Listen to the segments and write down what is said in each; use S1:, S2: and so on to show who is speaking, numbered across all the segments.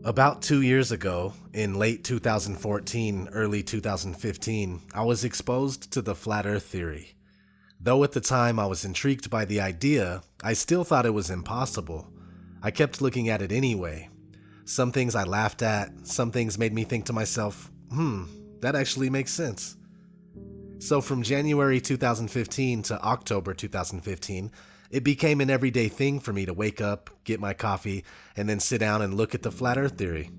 S1: About 2 years ago, in late 2014, early 2015, I was exposed to the flat earth theory. Though at the time I was intrigued by the idea, I still thought it was impossible. I kept looking at it anyway. Some things I laughed at, some things made me think to myself, that actually makes sense. So from January 2015 to October 2015, it became an everyday thing for me to wake up, get my coffee, and then sit down and look at the flat earth theory.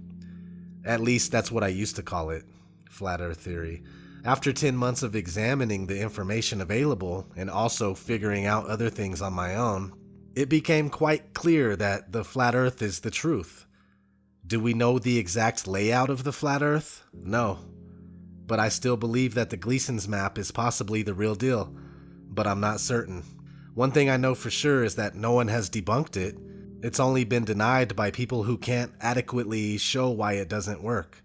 S1: At least that's what I used to call it, flat earth theory. After 10 months of examining the information available and also figuring out other things on my own, it became quite clear that the flat earth is the truth. Do we know the exact layout of the flat earth? No. But I still believe that the Gleason's map is possibly the real deal, but I'm not certain. One thing I know for sure is that no one has debunked it. It's only been denied by people who can't adequately show why it doesn't work.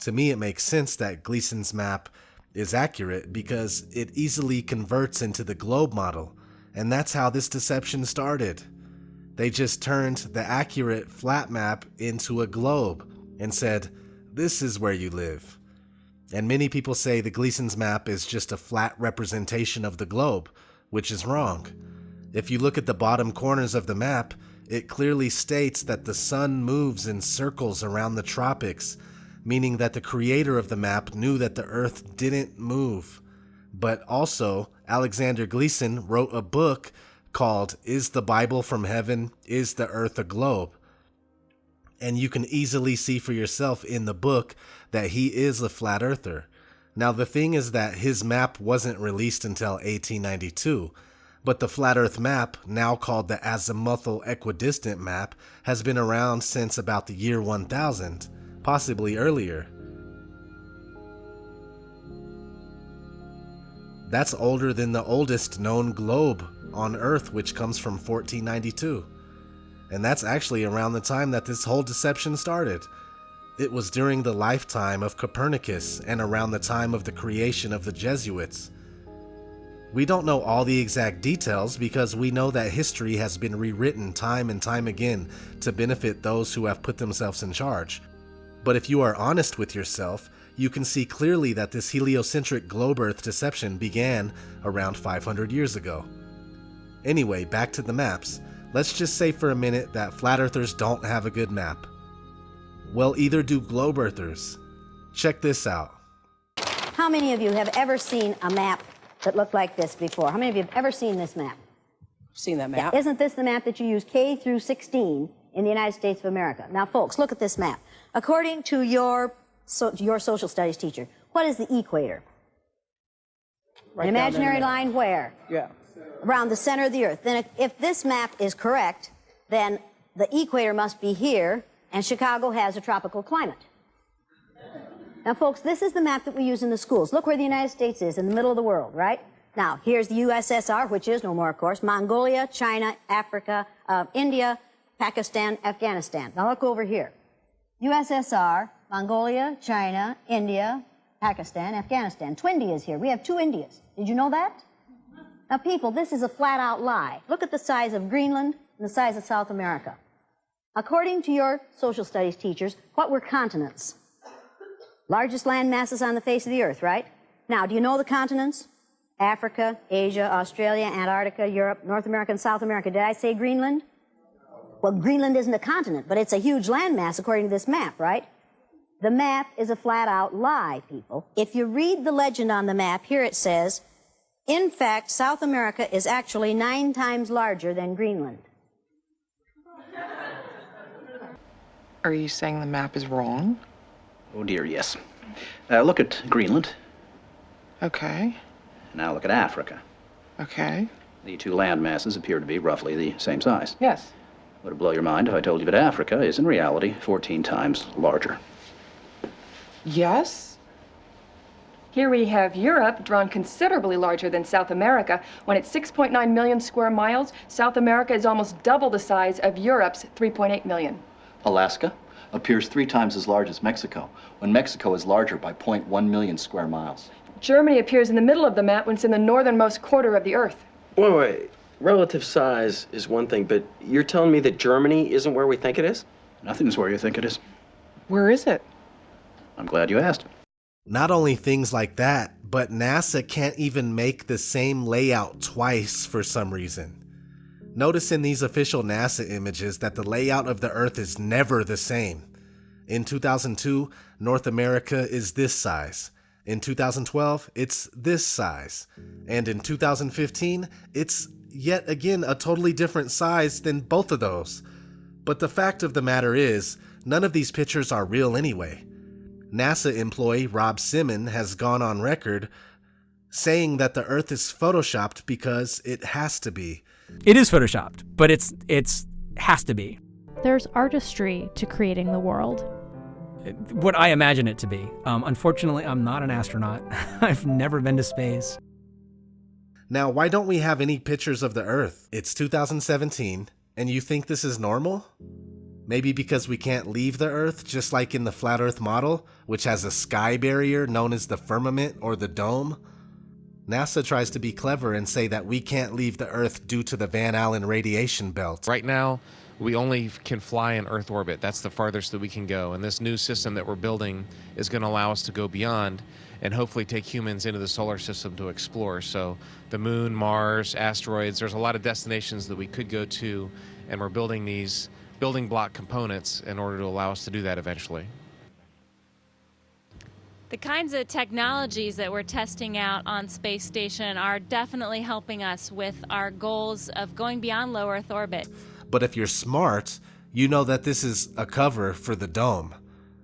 S1: To me, it makes sense that Gleason's map is accurate because it easily converts into the globe model, and that's how this deception started. They just turned the accurate flat map into a globe and said, "This is where you live." And many people say the Gleason's map is just a flat representation of the globe, which is wrong. If you look at the bottom corners of the map, it clearly states that the sun moves in circles around the tropics, meaning that the creator of the map knew that the earth didn't move. But also, Alexander Gleason wrote a book called Is the Bible from Heaven? Is the Earth a Globe? And you can easily see for yourself in the book that he is a flat earther. Now the thing is that his map wasn't released until 1892, but the flat earth map, now called the azimuthal equidistant map, has been around since about the year 1000, possibly earlier. That's older than the oldest known globe on Earth, which comes from 1492. And that's actually around the time that this whole deception started. It was during the lifetime of Copernicus and around the time of the creation of the Jesuits. We don't know all the exact details because we know that history has been rewritten time and time again to benefit those who have put themselves in charge. But if you are honest with yourself, you can see clearly that this heliocentric globe Earth deception began around 500 years ago. Anyway, back to the maps. Let's just say for a minute that flat earthers don't have a good map. Well, either do globe earthers. Check this out.
S2: How many of you have ever seen a map that looked like this before? How many of you have ever seen this map?
S3: I've seen that map.
S2: Yeah, isn't this the map that you use K through 16 in the United States of America? Now, folks, look at this map. According to your social studies teacher, what is the equator?
S3: Right
S2: An imaginary line where?
S3: Yeah.
S2: Around the center of the Earth. Then if this map is correct, then the equator must be here, and Chicago has a tropical climate. Now, folks, this is the map that we use in the schools. Look where the United States is, in the middle of the world, right? Now, here's the USSR, which is no more, of course, Mongolia, China, Africa, India, Pakistan, Afghanistan. Now, look over here. USSR, Mongolia, China, India, Pakistan, Afghanistan. Two Indias here. We have two Indias. Did you know that? Now, people, this is a flat-out lie. Look at the size of Greenland and the size of South America. According to your social studies teachers, what were continents? Largest land masses on the face of the Earth, right? Now, do you know the continents? Africa, Asia, Australia, Antarctica, Europe, North America, and South America. Did I say Greenland? Well, Greenland isn't a continent, but it's a huge landmass according to this map, right? The map is a flat-out lie, people. If you read the legend on the map, here it says, in fact, South America is actually 9 times larger than Greenland.
S4: Are you saying the map is wrong?
S5: Oh dear, yes. Look at Greenland.
S4: Okay.
S5: Now look at Africa.
S4: Okay.
S5: The two land masses appear to be roughly the same size.
S4: Yes.
S5: Would it blow your mind if I told you that Africa is in reality 14 times larger?
S4: Yes?
S6: Here we have Europe, drawn considerably larger than South America. When it's 6.9 million square miles, South America is almost double the size of Europe's 3.8 million.
S7: Alaska appears 3 times as large as Mexico, when Mexico is larger by 0.1 million square miles.
S6: Germany appears in the middle of the map when it's in the northernmost quarter of the Earth.
S8: Wait. Relative size is one thing, but you're telling me that Germany isn't where we think it is?
S5: Nothing's where you think it is.
S4: Where is it?
S5: I'm glad you asked.
S1: Not only things like that, but NASA can't even make the same layout twice for some reason. Notice in these official NASA images that the layout of the Earth is never the same. In 2002, North America is this size. In 2012, it's this size. And in 2015, it's yet again a totally different size than both of those. But the fact of the matter is, none of these pictures are real anyway. NASA employee Rob Simon has gone on record saying that the Earth is photoshopped because it has to be.
S9: It is photoshopped, but it's has to be.
S10: There's artistry to creating the world.
S9: What I imagine it to be. Unfortunately, I'm not an astronaut. I've never been to space.
S1: Now, why don't we have any pictures of the Earth? It's 2017, and you think this is normal? Maybe because we can't leave the Earth, just like in the flat Earth model, which has a sky barrier known as the firmament or the dome? NASA tries to be clever and say that we can't leave the Earth due to the Van Allen radiation belt.
S11: Right now, we only can fly in Earth orbit. That's the farthest that we can go. And this new system that we're building is going to allow us to go beyond and hopefully take humans into the solar system to explore. So the moon, Mars, asteroids, there's a lot of destinations that we could go to, and we're building these building block components in order to allow us to do that eventually.
S12: The kinds of technologies that we're testing out on Space Station are definitely helping us with our goals of going beyond low Earth orbit.
S1: But if you're smart, you know that this is a cover for the dome.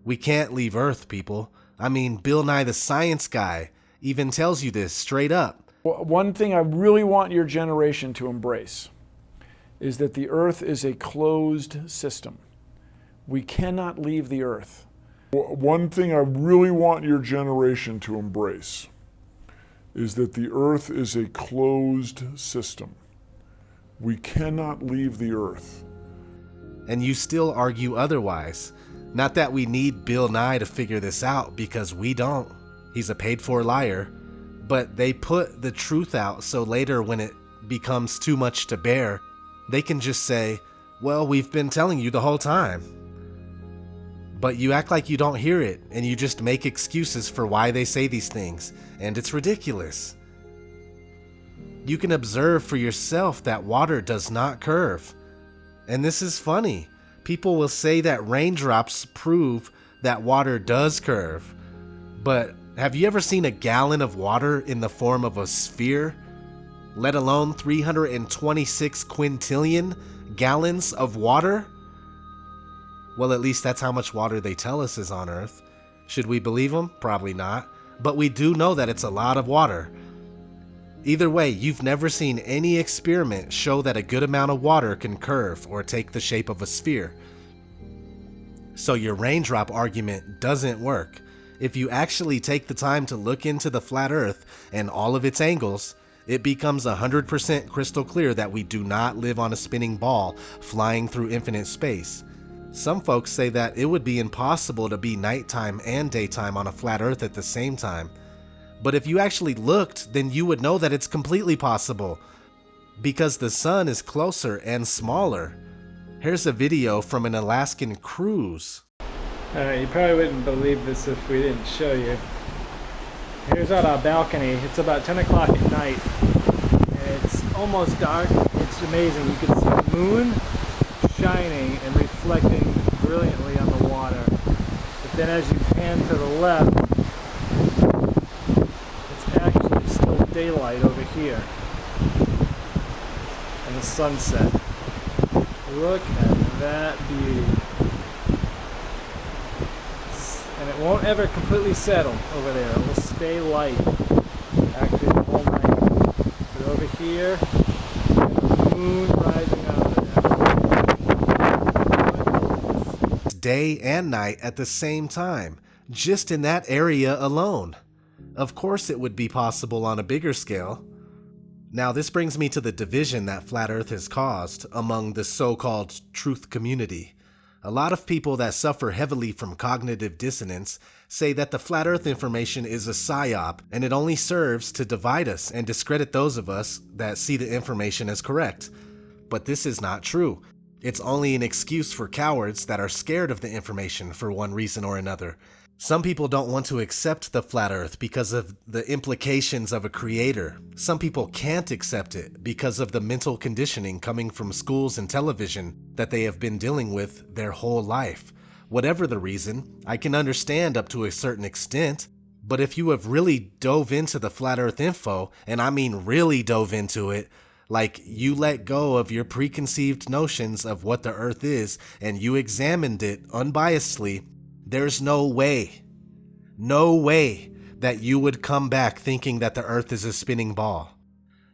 S1: We can't leave Earth, people. I mean, Bill Nye the Science Guy even tells you this straight up.
S13: One thing I really want your generation to embrace is that the Earth is a closed system. We cannot leave the Earth.
S14: One thing I really want your generation to embrace is that the Earth is a closed system. We cannot leave the Earth.
S1: And you still argue otherwise. Not that we need Bill Nye to figure this out, because we don't. He's a paid-for liar. But they put the truth out so later when it becomes too much to bear, they can just say, well, we've been telling you the whole time. But you act like you don't hear it, and you just make excuses for why they say these things, and it's ridiculous. You can observe for yourself that water does not curve. And this is funny. People will say that raindrops prove that water does curve. But have you ever seen a gallon of water in the form of a sphere? Let alone 326 quintillion gallons of water? Well, at least that's how much water they tell us is on Earth. Should we believe them? Probably not. But we do know that it's a lot of water. Either way, you've never seen any experiment show that a good amount of water can curve or take the shape of a sphere. So your raindrop argument doesn't work. If you actually take the time to look into the flat Earth and all of its angles, it becomes 100% crystal clear that we do not live on a spinning ball flying through infinite space. Some folks say that it would be impossible to be nighttime and daytime on a flat Earth at the same time. But if you actually looked, then you would know that it's completely possible, because the sun is closer and smaller. Here's a video from an Alaskan cruise.
S15: You probably wouldn't believe this if we didn't show you. Here's out our balcony. It's about 10 o'clock at night. And it's almost dark. It's amazing. You can see the moon shining and reflecting brilliantly on the water. But then as you pan to the left, it's actually still daylight over here. And the sunset. Look at that beauty. And it won't ever completely settle over there. It will stay light actually the whole night. But over here, the moon rising out of there.
S1: Day and night at the same time, just in that area alone. Of course it would be possible on a bigger scale. Now this brings me to the division that Flat Earth has caused among the so-called truth community. A lot of people that suffer heavily from cognitive dissonance say that the Flat Earth information is a psyop and it only serves to divide us and discredit those of us that see the information as correct. But this is not true. It's only an excuse for cowards that are scared of the information for one reason or another. Some people don't want to accept the flat earth because of the implications of a creator. Some people can't accept it because of the mental conditioning coming from schools and television that they have been dealing with their whole life. Whatever the reason, I can understand up to a certain extent, but if you have really dove into the flat earth info, and I mean really dove into it, like you let go of your preconceived notions of what the earth is and you examined it unbiasedly, there's no way that you would come back thinking that the earth is a spinning ball.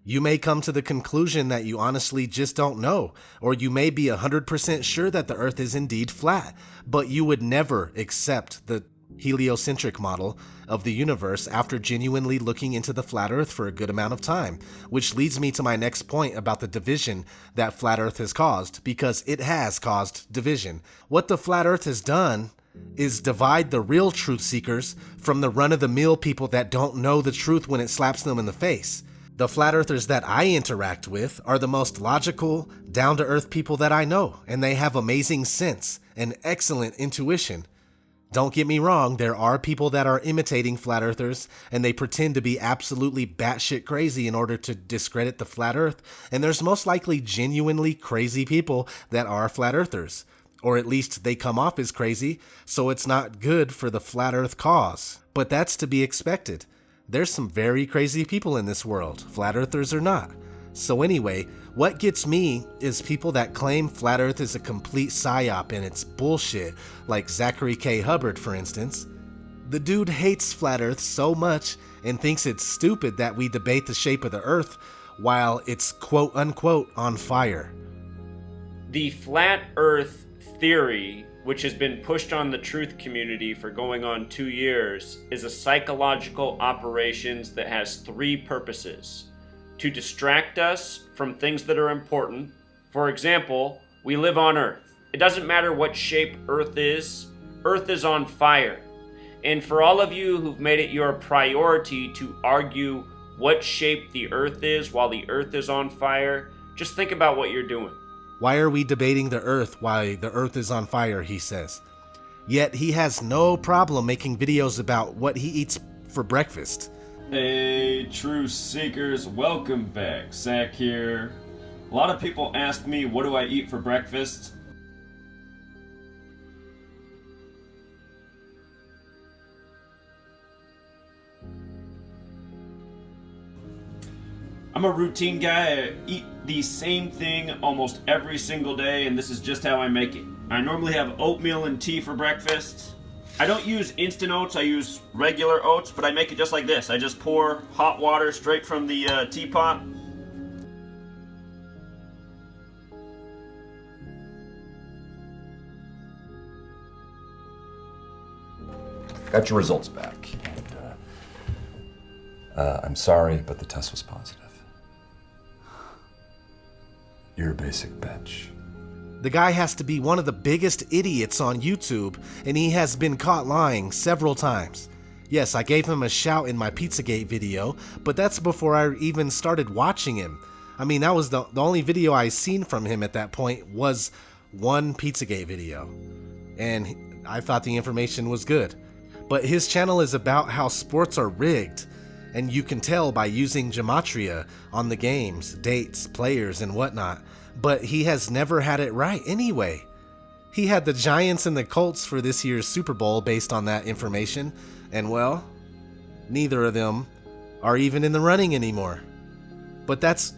S1: You may come to the conclusion that you honestly just don't know, or you may be 100% sure that the earth is indeed flat, but you would never accept the heliocentric model of the universe after genuinely looking into the flat earth for a good amount of time, which leads me to my next point about the division that flat earth has caused, because it has caused division. What the flat earth has done is divide the real truth seekers from the run-of-the-mill people that don't know the truth when it slaps them in the face. The flat earthers that I interact with are the most logical, down-to-earth people that I know, and they have amazing sense and excellent intuition. Don't get me wrong, there are people that are imitating flat earthers and they pretend to be absolutely batshit crazy in order to discredit the flat earth, and there's most likely genuinely crazy people that are flat earthers. Or at least they come off as crazy, so it's not good for the flat earth cause. But that's to be expected. There's some very crazy people in this world, flat earthers or not. So anyway, what gets me is people that claim flat earth is a complete psyop and it's bullshit, like Zachary K. Hubbard, for instance. The dude hates flat earth so much and thinks it's stupid that we debate the shape of the earth while it's quote unquote on fire.
S16: The flat earth theory, which has been pushed on the truth community for going on 2 years, is a psychological operation that has 3 purposes. To distract us from things that are important. For example, we live on Earth. It doesn't matter what shape Earth is on fire. And for all of you who've made it your priority to argue what shape the Earth is while the Earth is on fire, just think about what you're doing.
S1: Why are we debating the earth while the earth is on fire, he says. Yet he has no problem making videos about what he eats for breakfast.
S17: Hey, truth seekers, welcome back. Zach here. A lot of people ask me, what do I eat for breakfast? I'm a routine guy. I eat the same thing almost every single day, and this is just how I make it. I normally have oatmeal and tea for breakfast. I don't use instant oats, I use regular oats, but I make it just like this. I just pour hot water straight from the teapot.
S18: Got your results back, and I'm sorry, but the test was positive. You're a basic bitch.
S1: The guy has to be one of the biggest idiots on YouTube, and he has been caught lying several times. Yes, I gave him a shout in my Pizzagate video, but that's before I even started watching him. I mean, that was the only video I seen from him at that point was one Pizzagate video, and I thought the information was good. But his channel is about how sports are rigged, and you can tell by using gematria on the games, dates, players, and whatnot. But he has never had it right anyway. He had the Giants and the Colts for this year's Super Bowl based on that information, and well, neither of them are even in the running anymore. But that's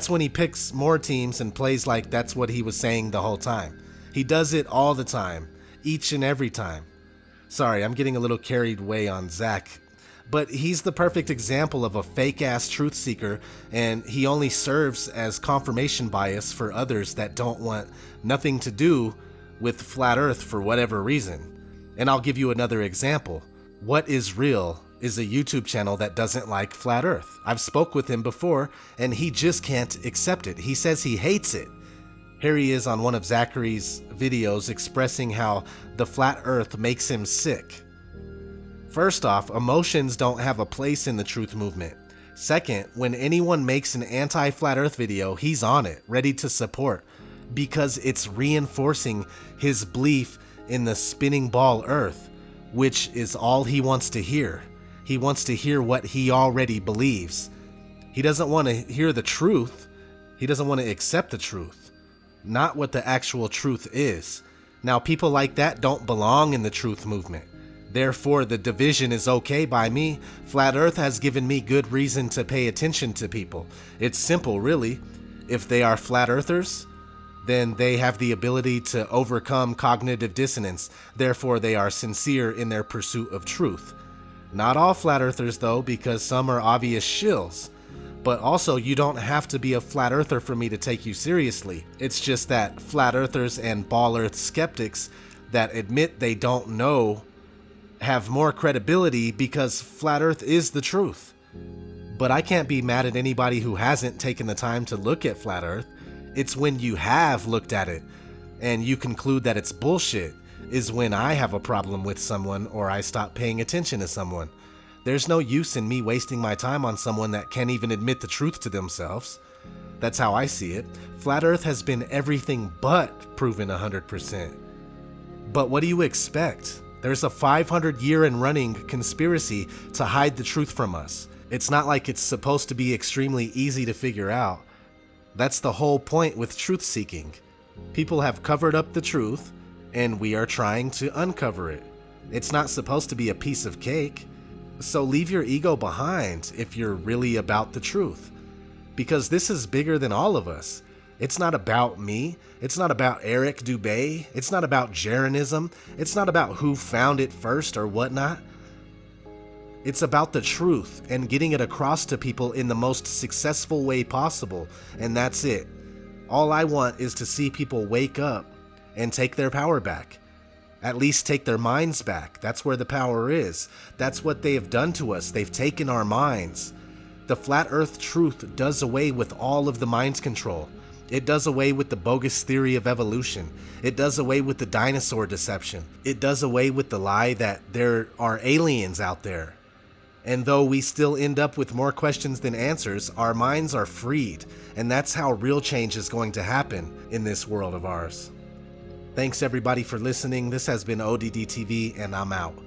S1: when he picks more teams and plays like that's what he was saying the whole time. He does it all the time, each and every time. Sorry, I'm getting a little carried away on Zach. But he's the perfect example of a fake-ass truth seeker, and he only serves as confirmation bias for others that don't want nothing to do with flat earth for whatever reason. And I'll give you another example. What Is Real is a YouTube channel that doesn't like flat earth. I've spoke with him before, and he just can't accept it. He says he hates it. Here he is on one of Zachary's videos expressing how the flat earth makes him sick. First off, emotions don't have a place in the truth movement. Second, when anyone makes an anti-flat earth video, he's on it, ready to support. because it's reinforcing his belief in the spinning ball Earth, which is all he wants to hear. He wants to hear what he already believes. He doesn't want to hear the truth. He doesn't want to accept the truth, not what the actual truth is. Now, people like that don't belong in the truth movement. Therefore, the division is okay by me. Flat Earth has given me good reason to pay attention to people. It's simple, really. If they are flat earthers, then they have the ability to overcome cognitive dissonance. Therefore, they are sincere in their pursuit of truth. Not all flat earthers, though, because some are obvious shills. But also, you don't have to be a flat earther for me to take you seriously. It's just that flat earthers and ball earth skeptics that admit they don't know have more credibility because flat earth is the truth. But I can't be mad at anybody who hasn't taken the time to look at flat earth. It's when you have looked at it and you conclude that it's bullshit is when I have a problem with someone or I stop paying attention to someone. There's no use in me wasting my time on someone that can't even admit the truth to themselves. That's how I see it. Flat earth has been everything but proven 100%. But what do you expect? There's a 500-year and running conspiracy to hide the truth from us. It's not like it's supposed to be extremely easy to figure out. That's the whole point with truth-seeking. People have covered up the truth, and we are trying to uncover it. It's not supposed to be a piece of cake. So leave your ego behind if you're really about the truth. Because this is bigger than all of us. It's not about me. It's not about Eric Dubé. It's not about Jeranism. It's not about who found it first or whatnot. It's about the truth and getting it across to people in the most successful way possible. And that's it. All I want is to see people wake up and take their power back. At least take their minds back. That's where the power is. That's what they have done to us. They've taken our minds. The flat earth truth does away with all of the mind control. It does away with the bogus theory of evolution. It does away with the dinosaur deception. It does away with the lie that there are aliens out there. And though we still end up with more questions than answers, our minds are freed. And that's how real change is going to happen in this world of ours. Thanks everybody for listening. This has been ODD TV, and I'm out.